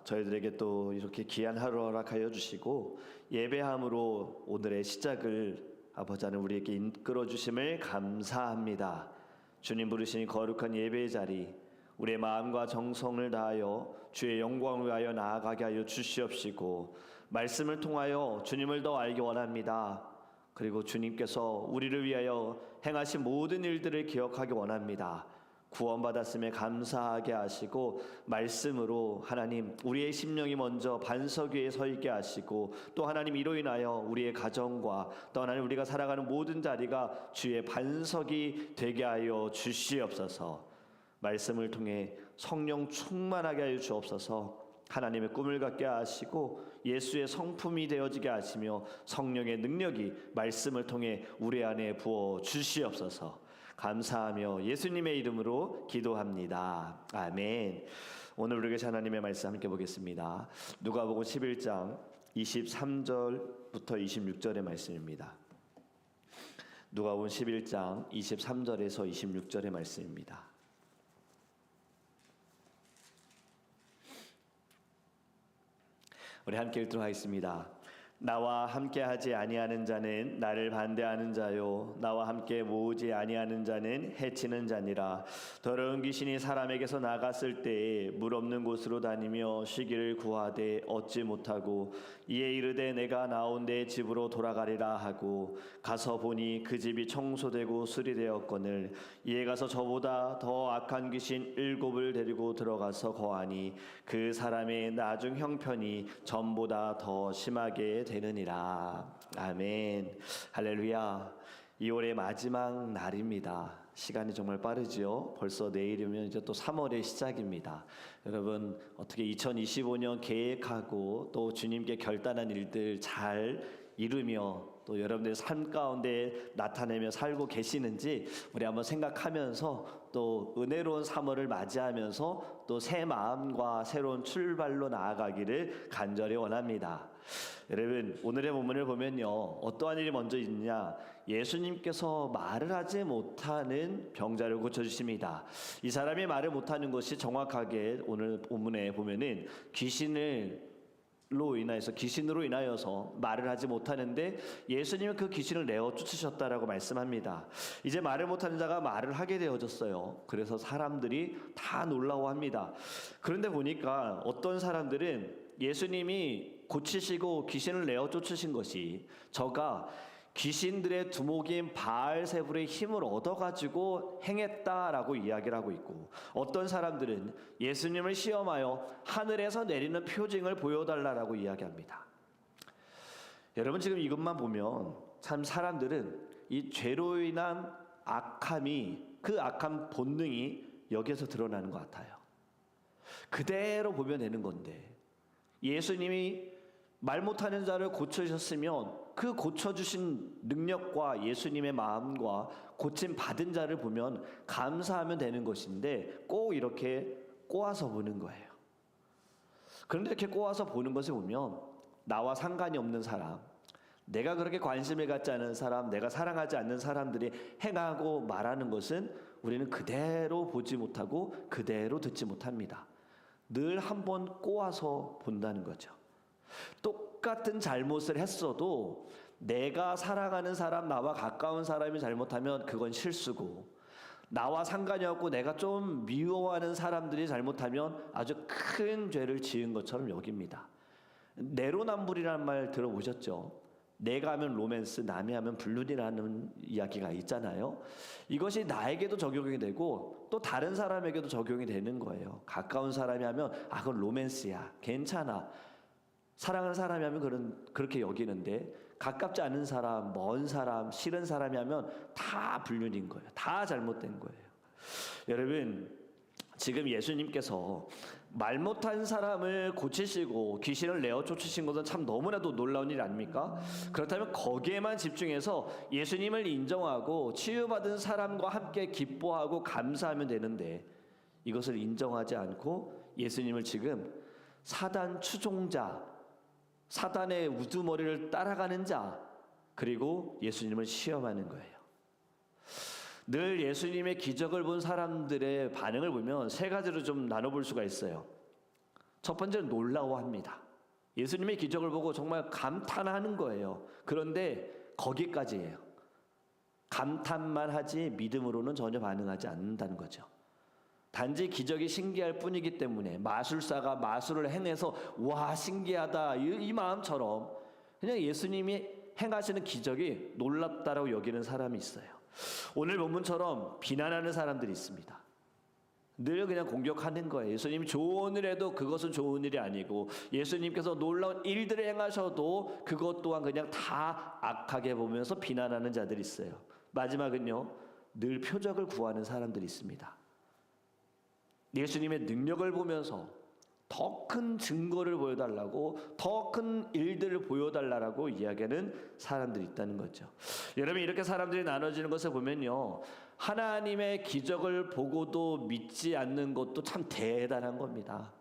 저희들에게 또 이렇게 귀한 하루 허락하여 주시고 예배함으로 오늘의 시작을 아버지 하나님 우리에게 이끌어 주심을 감사합니다. 주님 부르신 거룩한 예배의 자리, 우리의 마음과 정성을 다하여 주의 영광을 위하여 나아가게 하여 주시옵시고, 말씀을 통하여 주님을 더 알기 원합니다. 그리고 주님께서 우리를 위하여 행하신 모든 일들을 기억하기 원합니다. 구원받았음에 감사하게 하시고, 말씀으로 하나님 우리의 심령이 먼저 반석 위에 서 있게 하시고, 또 하나님 이로 인하여 우리의 가정과 또 하나님 우리가 살아가는 모든 자리가 주의 반석이 되게 하여 주시옵소서. 말씀을 통해 성령 충만하게 하여 주옵소서. 하나님의 꿈을 갖게 하시고 예수의 성품이 되어지게 하시며 성령의 능력이 말씀을 통해 우리 안에 부어 주시옵소서. 감사하며 예수님의 이름으로 기도합니다. 아멘. 오늘 우리에게 하나님의 말씀 함께 보겠습니다. 누가복음 11장 23절부터 26절의 말씀입니다. 누가복음 11장 23절에서 26절의 말씀입니다. 우리 함께 읽도록 하겠습니다. 나와 함께하지 아니하는 자는 나를 반대하는 자요, 나와 함께 모으지 아니하는 자는 해치는 자니라. 더러운 귀신이 사람에게서 나갔을 때에 물 없는 곳으로 다니며 쉬기를 구하되 얻지 못하고, 이에 이르되 내가 나온 내 집으로 돌아가리라 하고 가서 보니 그 집이 청소되고 수리되었거늘, 이에 가서 저보다 더 악한 귀신 7을 데리고 들어가서 거하니 그 사람의 나중 형편이 전보다 더 심하게 되느니라. 아멘. 할렐루야. 2월의 마지막 날입니다. 시간이 정말 빠르지요. 벌써 내일이면 이제 또 3월의 시작입니다. 여러분, 어떻게 2025년 계획하고 또 주님께 결단한 일들 잘 이루며 또 여러분들의 삶 가운데 나타내며 살고 계시는지 우리 한번 생각하면서, 또 은혜로운 3월을 맞이하면서 또 새 마음과 새로운 출발로 나아가기를 간절히 원합니다. 여러분, 오늘의 본문을 보면요, 어떠한 일이 먼저 있느냐, 예수님께서 말을 하지 못하는 병자를 고쳐주십니다. 이 사람이 말을 못하는 것이 정확하게 오늘 본문에 보면은 귀신으로 인하여서 말을 하지 못하는데, 예수님은 그 귀신을 내어 쫓으셨다라고 말씀합니다. 이제 말을 못하는 자가 말을 하게 되어졌어요. 그래서 사람들이 다 놀라워합니다. 그런데 보니까 어떤 사람들은 예수님이 고치시고 귀신을 내어 쫓으신 것이 저가 귀신들의 두목인 바알세불의 힘을 얻어가지고 행했다라고 이야기를 하고 있고, 어떤 사람들은 예수님을 시험하여 하늘에서 내리는 표징을 보여달라고 이야기합니다. 여러분, 지금 이것만 보면 참 사람들은 이 죄로 인한 악함이, 그 악한 본능이 여기에서 드러나는 것 같아요. 그대로 보면 되는 건데, 예수님이 말 못하는 자를 고쳐주셨으면 그 고쳐주신 능력과 예수님의 마음과 고침 받은 자를 보면 감사하면 되는 것인데, 꼭 이렇게 꼬아서 보는 거예요. 그런데 이렇게 꼬아서 보는 것을 보면 나와 상관이 없는 사람, 내가 그렇게 관심을 갖지 않은 사람, 내가 사랑하지 않는 사람들이 행하고 말하는 것은 우리는 그대로 보지 못하고 그대로 듣지 못합니다. 늘 한번 꼬아서 본다는 거죠. 똑같은 잘못을 했어도 내가 사랑하는 사람, 나와 가까운 사람이 잘못하면 그건 실수고, 나와 상관이 없고 내가 좀 미워하는 사람들이 잘못하면 아주 큰 죄를 지은 것처럼 여깁니다. 내로남불이라는 말 들어보셨죠? 내가 하면 로맨스, 남이 하면 불륜이라는 이야기가 있잖아요. 이것이 나에게도 적용이 되고 또 다른 사람에게도 적용이 되는 거예요. 가까운 사람이 하면 그건 로맨스야, 괜찮아. 사랑하는 사람이 하면 그렇게 여기는데, 가깝지 않은 사람, 먼 사람, 싫은 사람이 하면 다 불륜인 거예요. 다 잘못된 거예요. 여러분, 지금 예수님께서 말 못한 사람을 고치시고 귀신을 내어 쫓으신 것은 참 너무나도 놀라운 일 아닙니까? 그렇다면 거기에만 집중해서 예수님을 인정하고 치유받은 사람과 함께 기뻐하고 감사하면 되는데, 이것을 인정하지 않고 예수님을 지금 사단 추종자, 사단의 우두머리를 따라가는 자, 그리고 예수님을 시험하는 거예요. 늘 예수님의 기적을 본 사람들의 반응을 보면 세 가지로 좀 나눠볼 수가 있어요. 첫 번째는 놀라워합니다. 예수님의 기적을 보고 정말 감탄하는 거예요. 그런데 거기까지예요. 감탄만 하지 믿음으로는 전혀 반응하지 않는다는 거죠. 단지 기적이 신기할 뿐이기 때문에 마술사가 마술을 행해서 와 신기하다 이 마음처럼 그냥 예수님이 행하시는 기적이 놀랍다라고 여기는 사람이 있어요. 오늘 본문처럼 비난하는 사람들이 있습니다. 늘 그냥 공격하는 거예요. 예수님이 좋은 일 해도 그것은 좋은 일이 아니고 예수님께서 놀라운 일들을 행하셔도 그것 또한 그냥 다 악하게 보면서 비난하는 자들이 있어요. 마지막은요, 늘 표적을 구하는 사람들이 있습니다. 예수님의 능력을 보면서 더 큰 증거를 보여달라고, 더 큰 일들을 보여달라고 이야기하는 사람들이 있다는 거죠. 여러분, 이렇게 사람들이 나눠지는 것을 보면요, 하나님의 기적을 보고도 믿지 않는 것도 참 대단한 겁니다.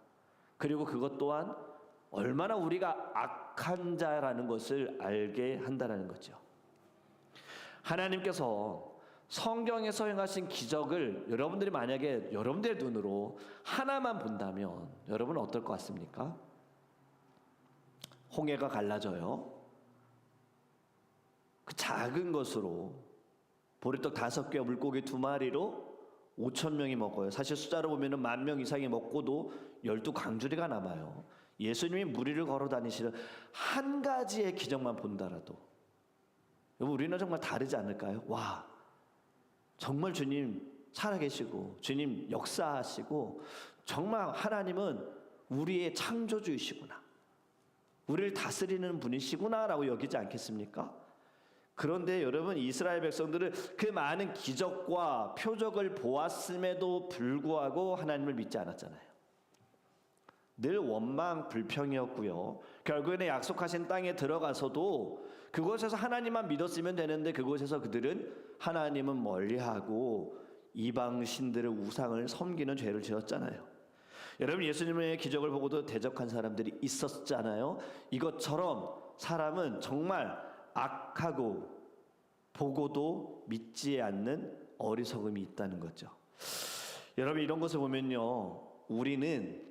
그리고 그것 또한 얼마나 우리가 악한 자라는 것을 알게 한다는 거죠. 하나님께서 성경에서 행하신 기적을 여러분들이 만약에 여러분들의 눈으로 하나만 본다면 여러분은 어떨 것 같습니까? 홍해가 갈라져요. 그 작은 것으로 보리떡 5개와 물고기 2마리로 5,000명이 먹어요. 사실 숫자로 보면 10,000명 이상이 먹고도 12강주리가 남아요. 예수님이 무리를 걸어 다니시는 한 가지의 기적만 본다라도 여러분, 우리는 정말 다르지 않을까요? 와, 정말 주님 살아계시고 주님 역사하시고 정말 하나님은 우리의 창조주이시구나, 우리를 다스리는 분이시구나 라고 여기지 않겠습니까? 그런데 여러분, 이스라엘 백성들은 그 많은 기적과 표적을 보았음에도 불구하고 하나님을 믿지 않았잖아요. 늘 원망 불평이었고요. 결국에는 약속하신 땅에 들어가서도 그곳에서 하나님만 믿었으면 되는데 그곳에서 그들은 하나님은 멀리하고 이방 신들의 우상을 섬기는 죄를 지었잖아요. 여러분, 예수님의 기적을 보고도 대적한 사람들이 있었잖아요. 이것처럼 사람은 정말 악하고 보고도 믿지 않는 어리석음이 있다는 거죠. 여러분, 이런 것을 보면요, 우리는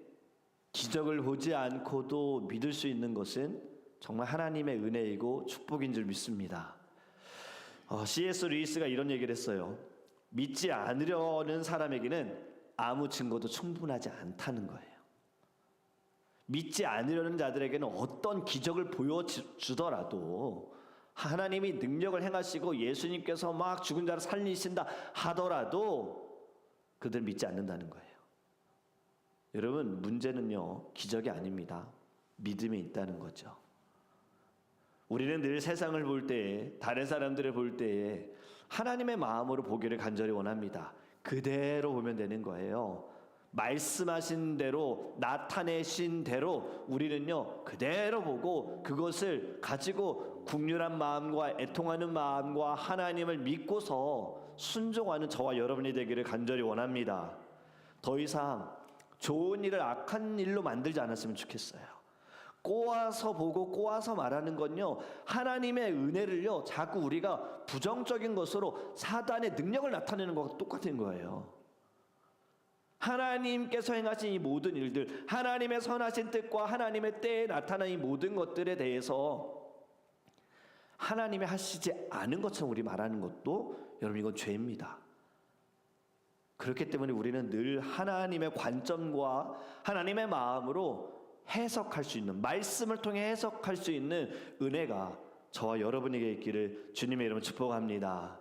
기적을 보지 않고도 믿을 수 있는 것은 정말 하나님의 은혜이고 축복인 줄 믿습니다. C.S. 루이스가 이런 얘기를 했어요. 믿지 않으려는 사람에게는 아무 증거도 충분하지 않다는 거예요. 믿지 않으려는 자들에게는 어떤 기적을 보여주더라도, 하나님이 능력을 행하시고 예수님께서 막 죽은 자를 살리신다 하더라도 그들 믿지 않는다는 거예요. 여러분, 문제는요, 기적이 아닙니다. 믿음에 있다는 거죠. 우리는 늘 세상을 볼 때에, 다른 사람들을 볼 때에 하나님의 마음으로 보기를 간절히 원합니다. 그대로 보면 되는 거예요. 말씀하신 대로, 나타내신 대로 우리는요, 그대로 보고 그것을 가지고 국률한 마음과 애통하는 마음과 하나님을 믿고서 순종하는 저와 여러분이 되기를 간절히 원합니다. 더 이상 좋은 일을 악한 일로 만들지 않았으면 좋겠어요. 꼬아서 보고 꼬아서 말하는 건요, 하나님의 은혜를요 자꾸 우리가 부정적인 것으로 사단의 능력을 나타내는 것과 똑같은 거예요. 하나님께서 행하신 이 모든 일들, 하나님의 선하신 뜻과 하나님의 때에 나타난 이 모든 것들에 대해서 하나님이 하시지 않은 것처럼 우리 말하는 것도 여러분, 이건 죄입니다. 그렇기 때문에 우리는 늘 하나님의 관점과 하나님의 마음으로 해석할 수 있는, 말씀을 통해 해석할 수 있는 은혜가 저와 여러분에게 있기를 주님의 이름으로 축복합니다.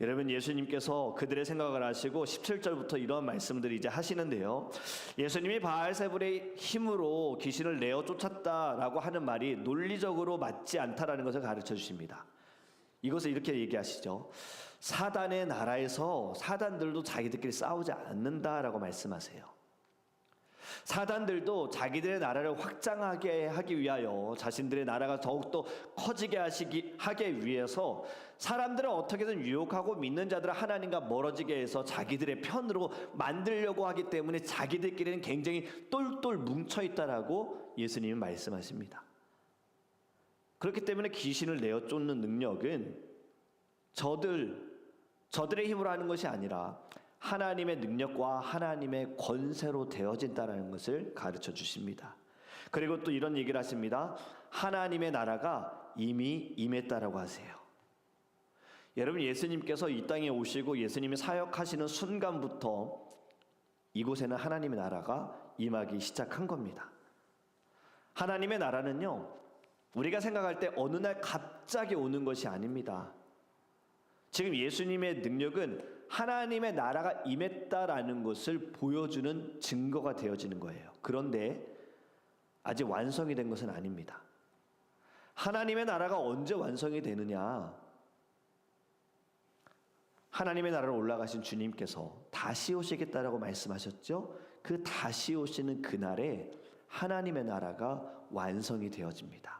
여러분, 예수님께서 그들의 생각을 하시고 17절부터 이런 말씀들을 이제 하시는데요, 예수님이 바알세불의 힘으로 귀신을 내어 쫓았다라고 하는 말이 논리적으로 맞지 않다라는 것을 가르쳐 주십니다. 이것을 이렇게 얘기하시죠. 사단의 나라에서 사단들도 자기들끼리 싸우지 않는다라고 말씀하세요. 사단들도 자기들의 나라를 확장하게 하기 위하여, 자신들의 나라가 더욱더 커지게 하기 위해서 사람들을 어떻게든 유혹하고 믿는 자들을 하나님과 멀어지게 해서 자기들의 편으로 만들려고 하기 때문에 자기들끼리는 굉장히 똘똘 뭉쳐있다라고 예수님이 말씀하십니다. 그렇기 때문에 귀신을 내어 쫓는 능력은 저들의 힘으로 하는 것이 아니라 하나님의 능력과 하나님의 권세로 되어진다는 것을 가르쳐 주십니다. 그리고 또 이런 얘기를 하십니다. 하나님의 나라가 이미 임했다라고 하세요. 여러분, 예수님께서 이 땅에 오시고 예수님이 사역하시는 순간부터 이곳에는 하나님의 나라가 임하기 시작한 겁니다. 하나님의 나라는요, 우리가 생각할 때 어느 날 갑자기 오는 것이 아닙니다. 지금 예수님의 능력은 하나님의 나라가 임했다라는 것을 보여주는 증거가 되어지는 거예요. 그런데 아직 완성이 된 것은 아닙니다. 하나님의 나라가 언제 완성이 되느냐? 하나님의 나라로 올라가신 주님께서 다시 오시겠다라고 말씀하셨죠? 그 다시 오시는 그날에 하나님의 나라가 완성이 되어집니다.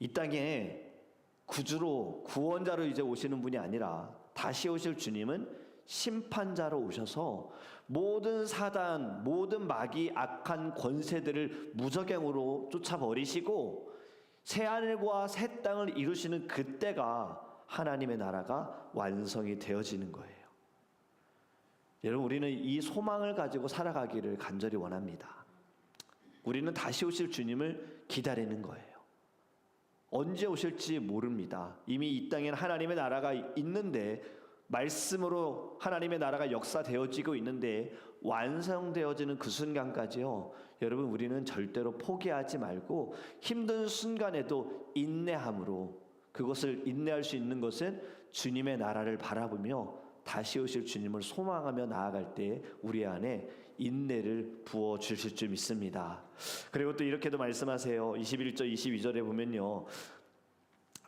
이 땅에 구주로 구원자로 이제 오시는 분이 아니라 다시 오실 주님은 심판자로 오셔서 모든 사단, 모든 마귀, 악한 권세들을 무적행으로 쫓아버리시고 새하늘과 새 땅을 이루시는 그때가 하나님의 나라가 완성이 되어지는 거예요. 여러분, 우리는 이 소망을 가지고 살아가기를 간절히 원합니다. 우리는 다시 오실 주님을 기다리는 거예요. 언제 오실지 모릅니다. 이미 이 땅에는 하나님의 나라가 있는데, 말씀으로 하나님의 나라가 역사되어지고 있는데 완성되어지는 그 순간까지요, 여러분, 우리는 절대로 포기하지 말고 힘든 순간에도 인내함으로, 그것을 인내할 수 있는 것은 주님의 나라를 바라보며 다시 오실 주님을 소망하며 나아갈 때 우리 안에 인내를 부어 주실 줄 믿습니다. 그리고 또 이렇게도 말씀하세요. 21절 22절에 보면요,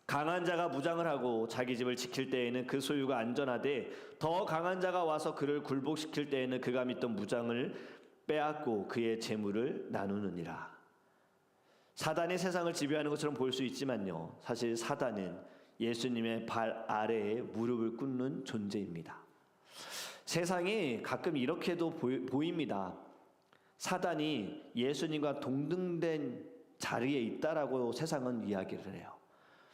강한 자가 무장을 하고 자기 집을 지킬 때에는 그 소유가 안전하되 더 강한 자가 와서 그를 굴복시킬 때에는 그가 믿던 무장을 빼앗고 그의 재물을 나누느니라. 사단이 세상을 지배하는 것처럼 보일 수 있지만요, 사실 사단은 예수님의 발 아래에 무릎을 꿇는 존재입니다. 세상이 가끔 이렇게도 보입니다. 사단이 예수님과 동등된 자리에 있다라고 세상은 이야기를 해요.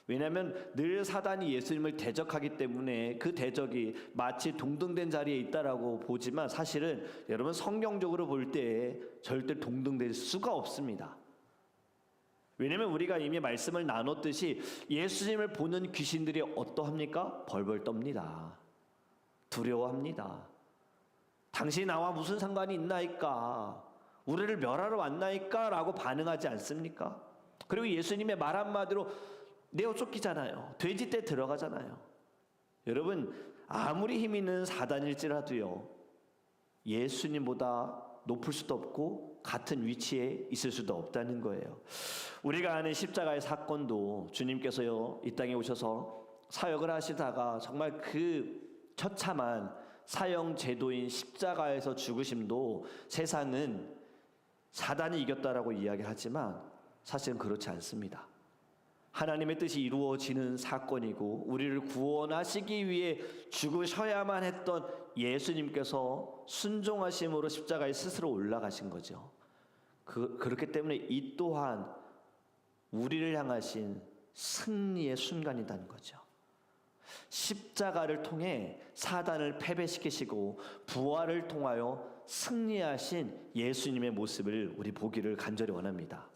왜냐하면 늘 사단이 예수님을 대적하기 때문에 그 대적이 마치 동등된 자리에 있다라고 보지만, 사실은 여러분, 성경적으로 볼 때 절대 동등될 수가 없습니다. 왜냐하면 우리가 이미 말씀을 나눴듯이 예수님을 보는 귀신들이 어떠합니까? 벌벌 떱니다. 두려워합니다. 당신이 나와 무슨 상관이 있나이까? 우리를 멸하러 왔나이까? 라고 반응하지 않습니까? 그리고 예수님의 말 한마디로 내어 쫓기잖아요. 돼지떼 들어가잖아요. 여러분, 아무리 힘 있는 사단일지라도요, 예수님보다 높을 수도 없고 같은 위치에 있을 수도 없다는 거예요. 우리가 아는 십자가의 사건도 주님께서요, 이 땅에 오셔서 사역을 하시다가 정말 그 처참한 사형 제도인 십자가에서 죽으심도 세상은 사단이 이겼다라고 이야기하지만 사실은 그렇지 않습니다. 하나님의 뜻이 이루어지는 사건이고 우리를 구원하시기 위해 죽으셔야만 했던 예수님께서 순종하심으로 십자가에 스스로 올라가신 거죠. 그렇기 때문에 이 또한 우리를 향하신 승리의 순간이라는 거죠. 십자가를 통해 사단을 패배시키시고 부활을 통하여 승리하신 예수님의 모습을 우리 보기를 간절히 원합니다.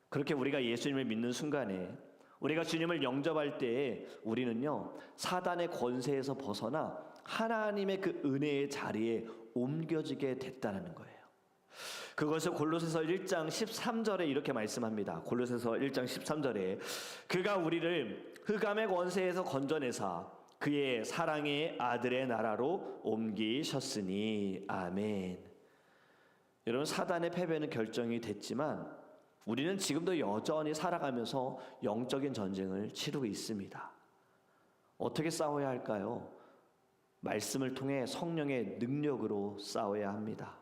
그렇게 우리가 예수님을 믿는 순간에, 우리가 주님을 영접할 때에 우리는요, 사단의 권세에서 벗어나 하나님의 그 은혜의 자리에 옮겨지게 됐다는 거예요. 그것을 골로새서 1장 13절에 이렇게 말씀합니다. 골로새서 1장 13절에 그가 우리를 흑암의 권세에서 건져내사 그의 사랑의 아들의 나라로 옮기셨으니 아멘. 여러분, 사단의 패배는 결정이 됐지만 우리는 지금도 여전히 살아가면서 영적인 전쟁을 치르고 있습니다. 어떻게 싸워야 할까요? 말씀을 통해 성령의 능력으로 싸워야 합니다.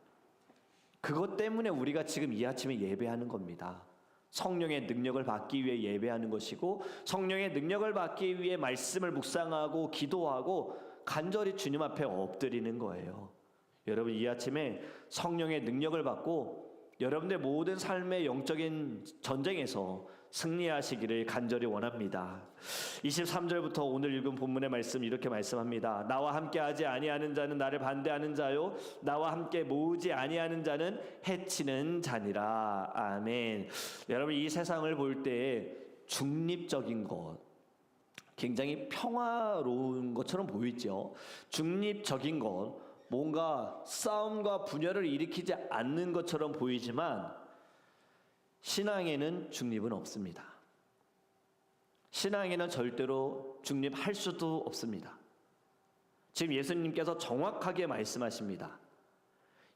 그것 때문에 우리가 지금 이 아침에 예배하는 겁니다. 성령의 능력을 받기 위해 예배하는 것이고, 성령의 능력을 받기 위해 말씀을 묵상하고 기도하고 간절히 주님 앞에 엎드리는 거예요. 여러분, 이 아침에 성령의 능력을 받고 여러분들 모든 삶의 영적인 전쟁에서 승리하시기를 간절히 원합니다. 23절부터 오늘 읽은 본문의 말씀 이렇게 말씀합니다. 나와 함께하지 아니하는 자는 나를 반대하는 자요 나와 함께 모으지 아니하는 자는 해치는 자니라. 아멘. 여러분, 이 세상을 볼 때 중립적인 것, 굉장히 평화로운 것처럼 보이죠. 중립적인 것, 뭔가 싸움과 분열을 일으키지 않는 것처럼 보이지만 신앙에는 중립은 없습니다. 신앙에는 절대로 중립할 수도 없습니다. 지금 예수님께서 정확하게 말씀하십니다.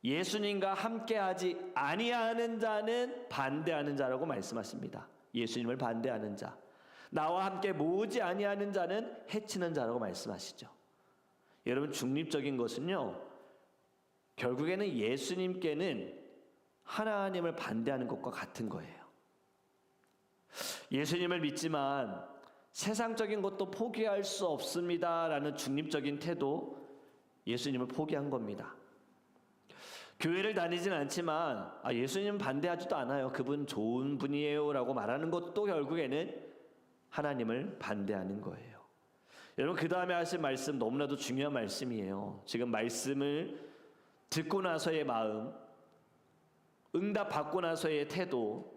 예수님과 함께하지 아니하는 자는 반대하는 자라고 말씀하십니다. 예수님을 반대하는 자, 나와 함께 모으지 아니하는 자는 해치는 자라고 말씀하시죠. 여러분, 중립적인 것은요, 결국에는 예수님께는 하나님을 반대하는 것과 같은 거예요. 예수님을 믿지만 세상적인 것도 포기할 수 없습니다라는 중립적인 태도, 예수님을 포기한 겁니다. 교회를 다니진 않지만 예수님 반대하지도 않아요. 그분 좋은 분이에요 라고 말하는 것도 결국에는 하나님을 반대하는 거예요. 여러분, 그 다음에 하신 말씀 너무나도 중요한 말씀이에요. 지금 말씀을 듣고 나서의 마음, 응답 받고 나서의 태도,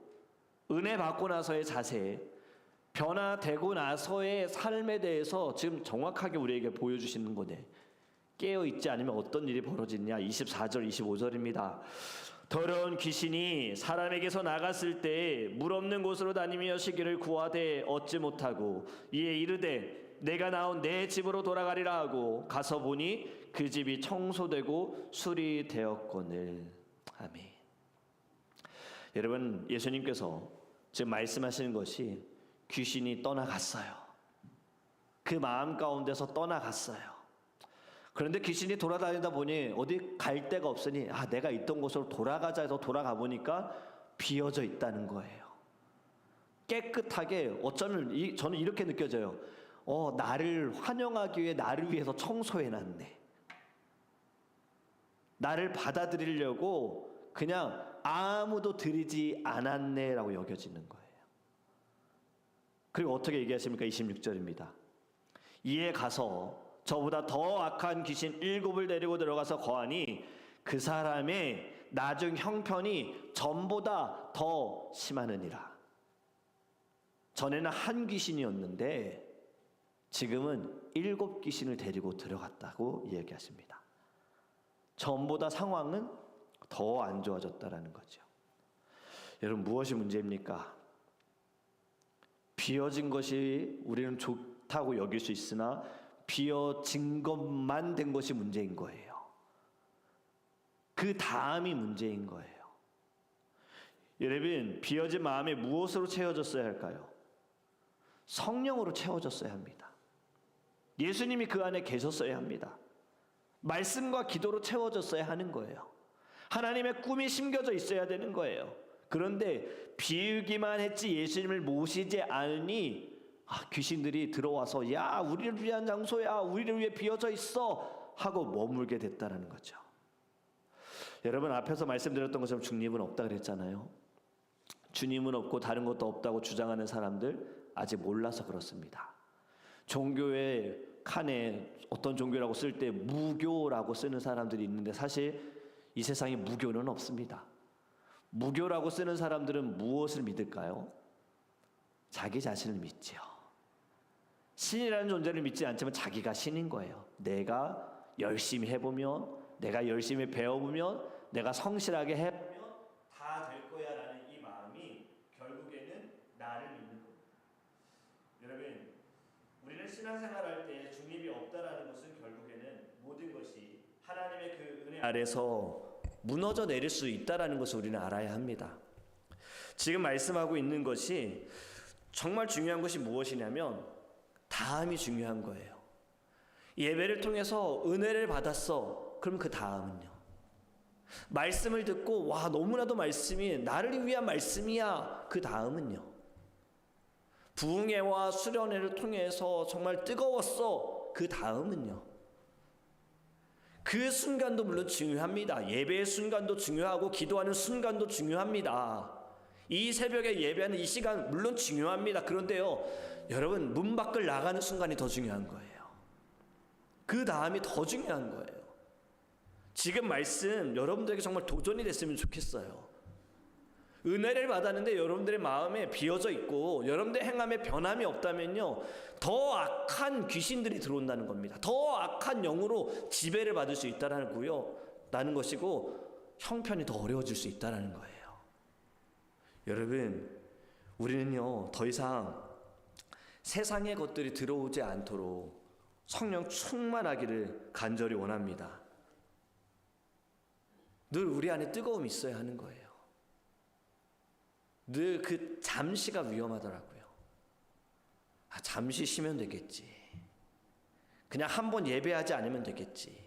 은혜 받고 나서의 자세, 변화되고 나서의 삶에 대해서 지금 정확하게 우리에게 보여주시는 거네. 깨어있지 않으면 어떤 일이 벌어지냐. 24절 25절입니다. 더러운 귀신이 사람에게서 나갔을 때 물 없는 곳으로 다니며 쉬기를 구하되 얻지 못하고 이에 이르되 내가 나온 내 집으로 돌아가리라 하고 가서 보니 그 집이 청소되고 수리되었거늘. 아멘. 여러분, 예수님께서 지금 말씀하시는 것이 귀신이 떠나갔어요. 그 마음 가운데서 떠나갔어요. 그런데 귀신이 돌아다니다 보니 어디 갈 데가 없으니 내가 있던 곳으로 돌아가자 해서 돌아가 보니까 비어져 있다는 거예요. 깨끗하게, 어쩌면 저는 이렇게 느껴져요. 나를 환영하기 위해 나를 위해서 청소해놨네. 나를 받아들이려고 그냥 아무도 들이지 않았네라고 여겨지는 거예요. 그리고 어떻게 얘기하십니까? 26절입니다. 이에 가서 저보다 더 악한 귀신 7을 데리고 들어가서 거하니 그 사람의 나중 형편이 전보다 더 심하느니라. 전에는 한 귀신이었는데 지금은 7 귀신을 데리고 들어갔다고 이야기하십니다. 전보다 상황은 더 안 좋아졌다라는 거죠. 여러분, 무엇이 문제입니까? 비어진 것이 우리는 좋다고 여길 수 있으나 비어진 것만 된 것이 문제인 거예요. 그 다음이 문제인 거예요. 여러분, 비어진 마음이 무엇으로 채워졌어야 할까요? 성령으로 채워졌어야 합니다. 예수님이 그 안에 계셨어야 합니다. 말씀과 기도로 채워졌어야 하는 거예요. 하나님의 꿈이 심겨져 있어야 되는 거예요. 그런데 비우기만 했지 예수님을 모시지 않으니 귀신들이 들어와서 야, 우리를 위한 장소야, 우리를 위해 비어져 있어 하고 머물게 됐다는 거죠. 여러분, 앞에서 말씀드렸던 것처럼 중립은 없다 그랬잖아요. 주님은 없고 다른 것도 없다고 주장하는 사람들 아직 몰라서 그렇습니다. 종교의 칸에 어떤 종교라고 쓸 때 무교라고 쓰는 사람들이 있는데 사실 이 세상에 무교는 없습니다. 무교라고 쓰는 사람들은 무엇을 믿을까요? 자기 자신을 믿지요. 신이라는 존재를 믿지 않지만 자기가 신인 거예요. 내가 열심히 해보면, 내가 열심히 배워보면, 내가 성실하게 해보면 다 될 거야 라는 이 마음이 결국에는 나를 믿는 겁니다. 여러분, 우리는 신앙생활할 때 중립이 없다라는 것은 결국에는 모든 것이 하나님의 그 은혜 아래서 무너져 내릴 수 있다라는 것을 우리는 알아야 합니다. 지금 말씀하고 있는 것이 정말 중요한 것이 무엇이냐면 다음이 중요한 거예요. 예배를 통해서 은혜를 받았어. 그럼 그 다음은요? 말씀을 듣고 와, 너무나도 말씀이 나를 위한 말씀이야. 그 다음은요? 부흥회와 수련회를 통해서 정말 뜨거웠어. 그 다음은요? 그 순간도 물론 중요합니다. 예배의 순간도 중요하고 기도하는 순간도 중요합니다. 이 새벽에 예배하는 이 시간 물론 중요합니다. 그런데요, 여러분 문 밖을 나가는 순간이 더 중요한 거예요. 그 다음이 더 중요한 거예요. 지금 말씀 여러분들에게 정말 도전이 됐으면 좋겠어요. 은혜를 받았는데 여러분들의 마음에 비어져 있고 여러분들의 행함에 변함이 없다면요, 더 악한 귀신들이 들어온다는 겁니다. 더 악한 영으로 지배를 받을 수 있다는 것이고 형편이 더 어려워질 수 있다는 거예요. 여러분, 우리는요 더 이상 세상의 것들이 들어오지 않도록 성령 충만하기를 간절히 원합니다. 늘 우리 안에 뜨거움이 있어야 하는 거예요. 늘 그 잠시가 위험하더라고요. 잠시 쉬면 되겠지. 그냥 한번 예배하지 않으면 되겠지.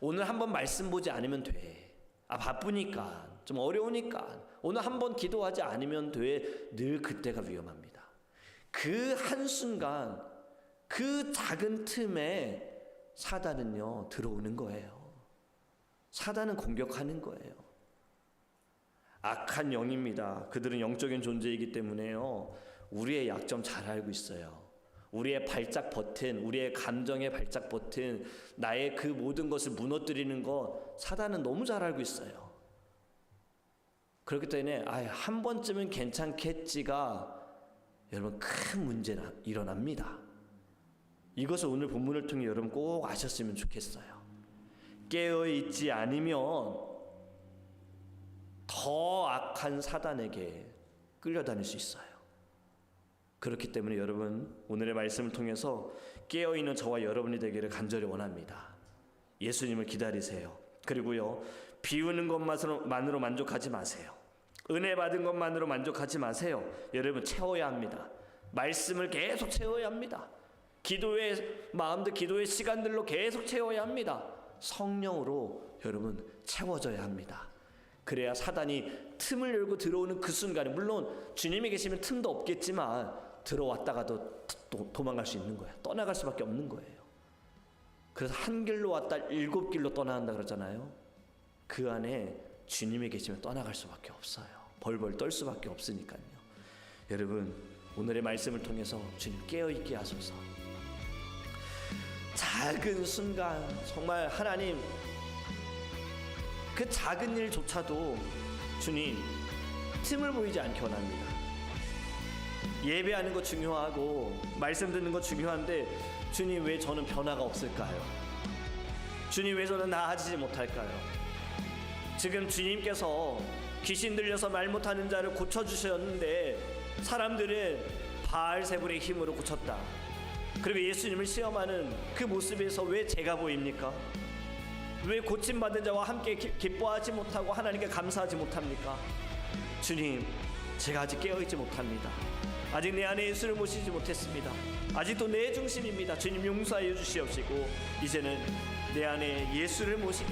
오늘 한번 말씀 보지 않으면 돼. 바쁘니까, 좀 어려우니까 오늘 한번 기도하지 않으면 돼. 늘 그때가 위험합니다. 그 한순간, 그 작은 틈에 사단은요 들어오는 거예요. 사단은 공격하는 거예요. 악한 영입니다. 그들은 영적인 존재이기 때문에요, 우리의 약점 잘 알고 있어요. 우리의 발작 버튼, 우리의 감정의 발작 버튼, 나의 그 모든 것을 무너뜨리는 거 사단은 너무 잘 알고 있어요. 그렇기 때문에 한 번쯤은 괜찮겠지가 여러분 큰 문제가 일어납니다. 이것을 오늘 본문을 통해 여러분 꼭 아셨으면 좋겠어요. 깨어있지 않으면 더 악한 사단에게 끌려다닐 수 있어요. 그렇기 때문에 여러분, 오늘의 말씀을 통해서 깨어있는 저와 여러분이 되기를 간절히 원합니다. 예수님을 기다리세요. 그리고요, 비우는 것만으로 만족하지 마세요. 은혜 받은 것만으로 만족하지 마세요. 여러분, 채워야 합니다. 말씀을 계속 채워야 합니다. 기도의 마음들, 기도의 시간들로 계속 채워야 합니다. 성령으로 여러분 채워져야 합니다. 그래야 사단이 틈을 열고 들어오는 그 순간에, 물론 주님이 계시면 틈도 없겠지만 들어왔다가도 도망갈 수 있는 거예요. 떠나갈 수밖에 없는 거예요. 그래서 한 길로 왔다 7길로 떠나간다 그러잖아요. 그 안에 주님이 계시면 떠나갈 수밖에 없어요. 벌벌 떨 수밖에 없으니까요. 여러분, 오늘의 말씀을 통해서 주님 깨어있게 하소서. 작은 순간 정말 하나님, 그 작은 일조차도 주님 틈을 보이지 않게 원합니다. 예배하는 거 중요하고 말씀 듣는 거 중요한데 주님, 왜 저는 변화가 없을까요? 주님, 왜 저는 나아지지 못할까요? 지금 주님께서 귀신 들려서 말 못하는 자를 고쳐주셨는데 사람들은 바알세불의 힘으로 고쳤다. 그리고 예수님을 시험하는 그 모습에서 왜 제가 보입니까? 왜 고침받은 자와 함께 기뻐하지 못하고 하나님께 감사하지 못합니까? 주님, 제가 아직 깨어있지 못합니다. 아직 내 안에 예수를 모시지 못했습니다. 아직도 내 중심입니다. 주님, 용서하여 주시옵시고 이제는 내 안에 예수를 모시게